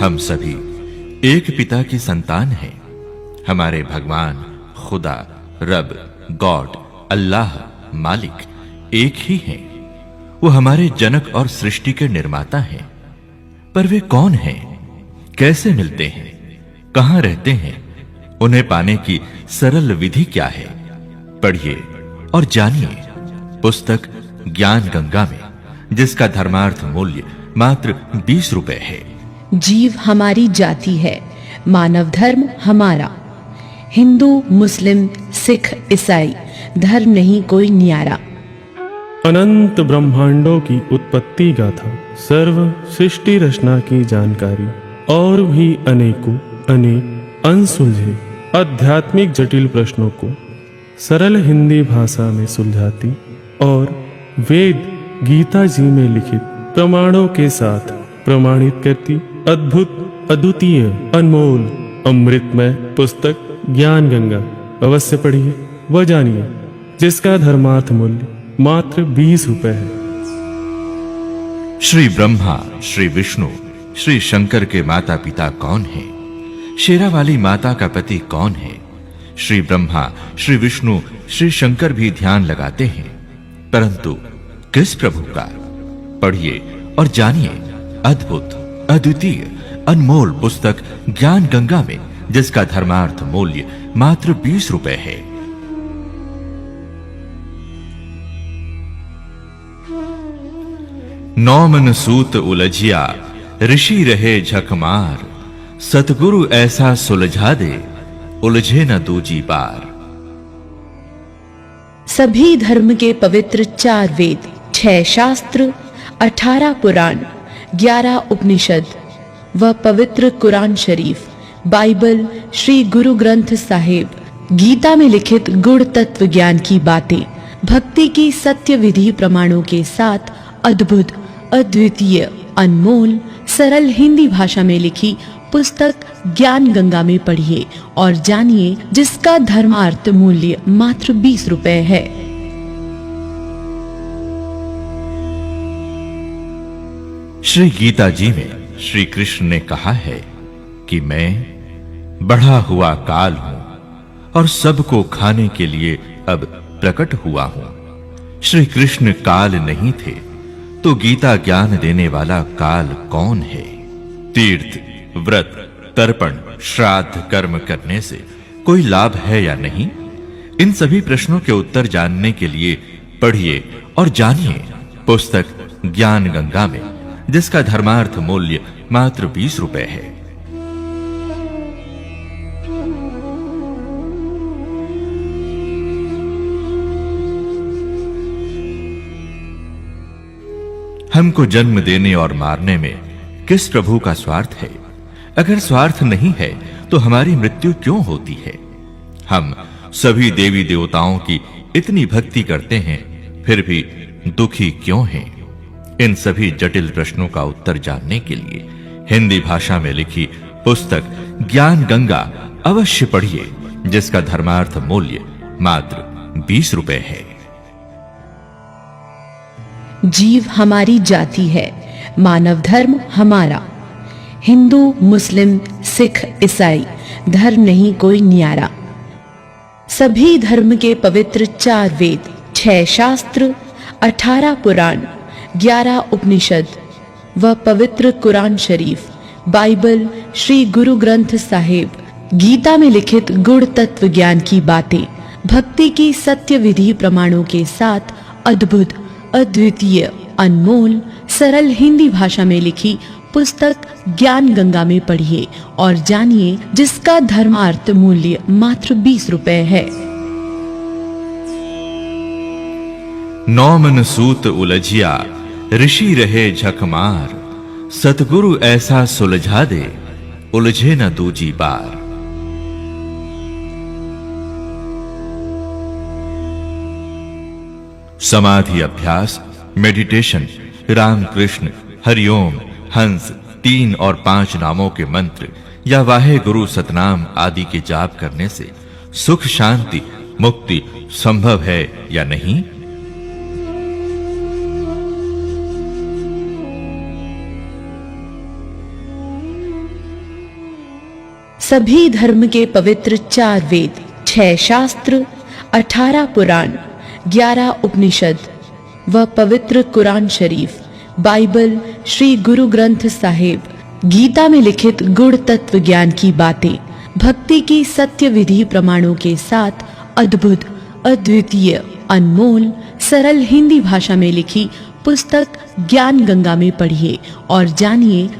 हम सभी एक पिता की संतान हैं। हमारे भगवान, खुदा, रब, गॉड, अल्लाह, मालिक एक ही हैं। वो हमारे जनक और सृष्टि के निर्माता हैं। पर वे कौन हैं? कैसे मिलते हैं? कहां रहते हैं? उन्हें पाने की सरल विधि क्या है? पढ़िए और जानिए पुस्तक ज्ञान गंगा में, जिसका धर्मार्थ मूल्य मात्र 20 रुपए है। जीव हमारी जाति है, मानव धर्म हमारा। हिंदू, मुस्लिम, सिख, ईसाई धर्म नहीं कोई न्यारा। अनंत ब्रह्मांडों की उत्पत्ति गाथा, सर्व सृष्टि रचना की जानकारी और भी अनेक अनसुलझे आध्यात्मिक जटिल प्रश्नों को सरल हिंदी भाषा में सुलझाती और वेद गीता जी में लिखित प्रमाणों के साथ प्रमाणित करती अद्भुत, अद्वितीय, अनमोल, अमृतमय पुस्तक ज्ञान गंगा अवश्य पढ़िए व जानिए, जिसका धर्मार्थ मूल्य मात्र 20 रुपए है। श्री ब्रह्मा, श्री विष्णु, श्री शंकर के माता पिता कौन हैं? शेरा वाली माता का पति कौन है? श्री ब्रह्मा, श्री विष्णु, श्री शंकर भी ध्यान लगाते हैं, परंतु किस प्रभु का? पढ़िए और जानिए अद्भुत, अद्वितीय, अनमोल पुस्तक ज्ञान गंगा में, जिसका धर्मार्थ मूल्य मात्र 20 रुपए है। नौमन सूत उलझिया, ऋषि रहे झकमार, सतगुरु ऐसा सुलझा दे, उलझे न दूजी बार। सभी धर्म के पवित्र 4 वेद, 6 शास्त्र, 18 पुराण, 11 उपनिषद व पवित्र कुरान शरीफ, बाइबल, श्री गुरु ग्रंथ साहिब, गीता में लिखित गुण तत्व ज्ञान की बातें, भक्ति की सत्य विधि प्रमाणों के साथ अद्भुत, अद्वितीय, अनमोल, सरल हिंदी भाषा में लिखी पुस्तक ज्ञान गंगा में पढ़िए और जानिए, जिसका धर्मार्थ मूल्य मात्र 20 रुपए है। श्री गीता जी में श्री कृष्ण ने कहा है कि मैं बढ़ा हुआ काल हूं और सबको खाने के लिए अब प्रकट हुआ हूं। श्री कृष्ण काल नहीं थे तो गीता ज्ञान देने वाला काल कौन है? तीर्थ, व्रत, तर्पण, श्राद्ध कर्म करने से कोई लाभ है या नहीं? इन सभी प्रश्नों के उत्तर जानने के लिए पढ़िए और जानिए पुस्तक ज्ञान गंगा में, जिसका धर्मार्थ मूल्य मात्र 20 रुपए है। हमको जन्म देने और मारने में किस प्रभु का स्वार्थ है? अगर स्वार्थ नहीं है तो हमारी मृत्यु क्यों होती है? हम सभी देवी देवताओं की इतनी भक्ति करते हैं, फिर भी दुखी क्यों हैं? इन सभी जटिल प्रश्नों का उत्तर जानने के लिए हिंदी भाषा में लिखी पुस्तक ज्ञान गंगा अवश्य पढ़िए, जिसका धर्मार्थ मूल्य मात्र 20 रुपए है। जीव हमारी जाति है, मानव धर्म हमारा। हिंदू, मुस्लिम, सिख, ईसाई धर्म नहीं कोई न्यारा। सभी धर्म के पवित्र 4 वेद, 6 शास्त्र, 18 पुराण, 11 उपनिषद व पवित्र कुरान शरीफ, बाइबल, श्री गुरु ग्रंथ साहिब, गीता में लिखित गुण तत्व ज्ञान की बातें, भक्ति की सत्य विधि प्रमाणों के साथ अद्भुत, अद्वितीय, अनमोल, सरल हिंदी भाषा में लिखी पुस्तक ज्ञान गंगा में पढ़िए और जानिए, जिसका धर्मार्थ मूल्य मात्र 20 रुपए है। नौमन सूत उलझिया, ऋषि रहे झकमार, सतगुरु ऐसा सुलझा दे, उलझे न दूजी बार। समाधि अभ्यास, मेडिटेशन, रामकृष्ण, हरिओम, हंस, 3 और 5 नामों के मंत्र या वाहे गुरु सतनाम आदि के जाप करने से सुख, शांति, मुक्ति संभव है या नहीं? सभी धर्म के पवित्र 4 वेद, 6 शास्त्र, 18 पुराण, 11 उपनिषद व पवित्र कुरान शरीफ, बाइबल, श्री गुरु ग्रंथ साहिब, गीता में लिखित गुण तत्व ज्ञान की बातें, भक्ति की सत्य विधि प्रमाणों के साथ अद्भुत, अद्वितीय, अनमोल, सरल हिंदी भाषा में लिखी पुस्तक ज्ञान गंगा में पढ़िए और जानिए